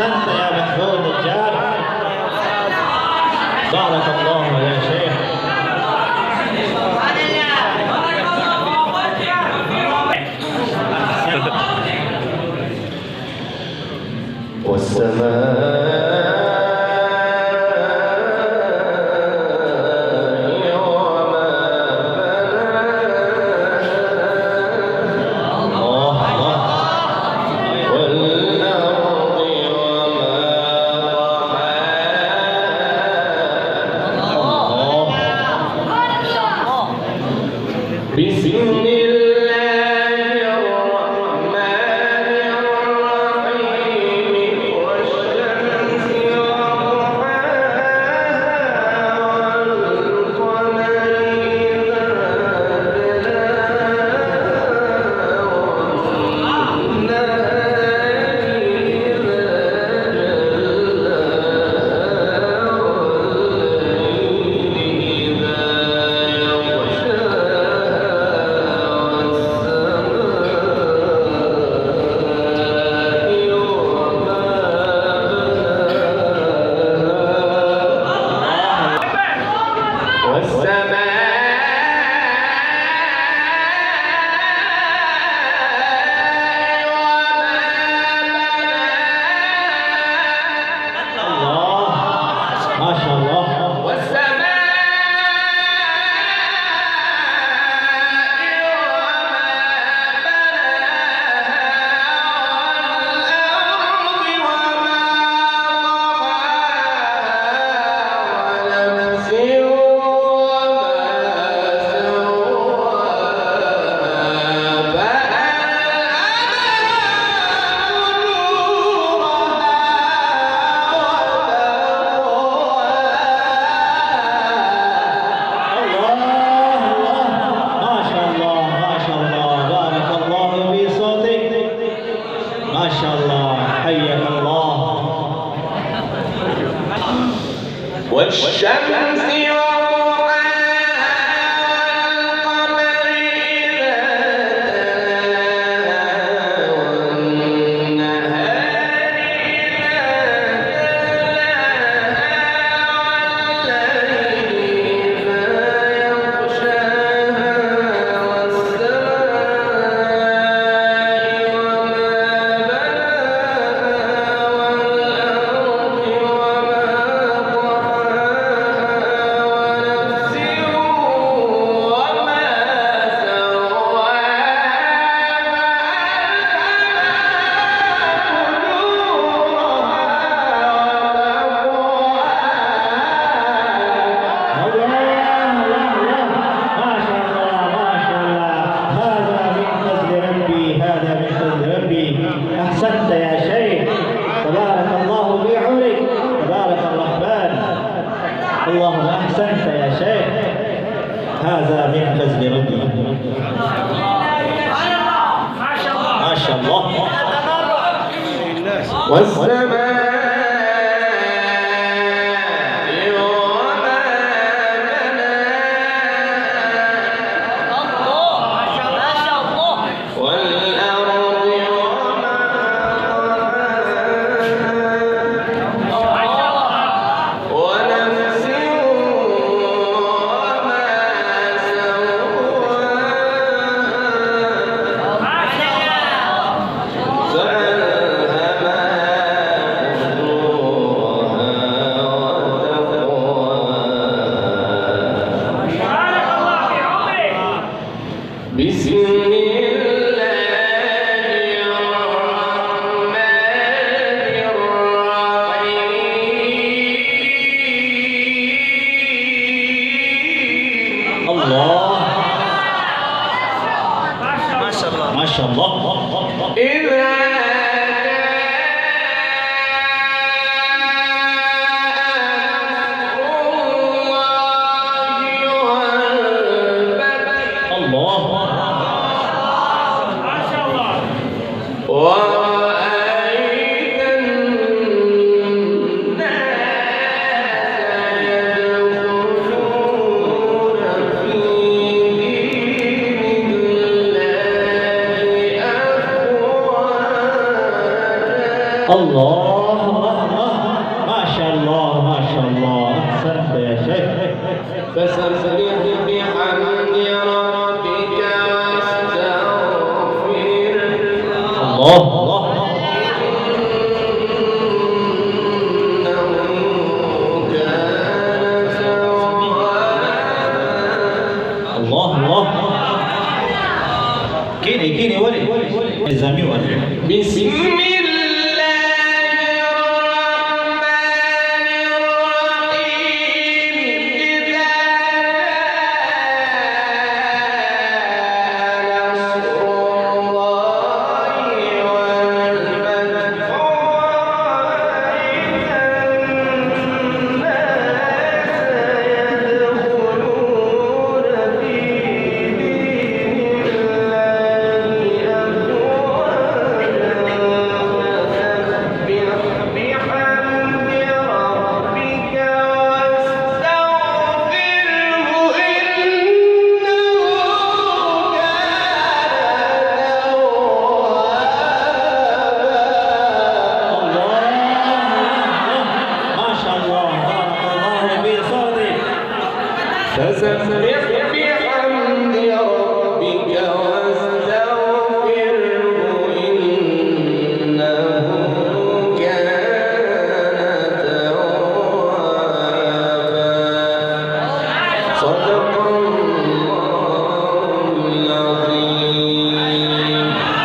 أحسنت يا محمود الجار، بارك الله يا شيخ. والسماء والشمس أحسنت يا شيخ، تبارك الله في عمرك، تبارك الرحمن. اللهم أحسنت يا شيخ، هذا من فضل ربي. ما شاء الله. والسماء بسم الله الرحمن الرحيم. الله ما شاء الله. إذا ورأيت الناس يدخلون في دين الله أفواجا. الله ما شاء الله ما شاء الله. أحسنت يا شيخ. فسبح بحمد ربك واستغفره. الله الله. كيني ولي نظامي ولي. بسم الله الرحمن الرحيم. إذا نصر الله والفتح ورأيت الناس يدخلون في دين الله أفواجا. فسبح بحمد ربك واستغفره إنه كان توابا. ما شاء الله. بارك الله في صوتك. فسبح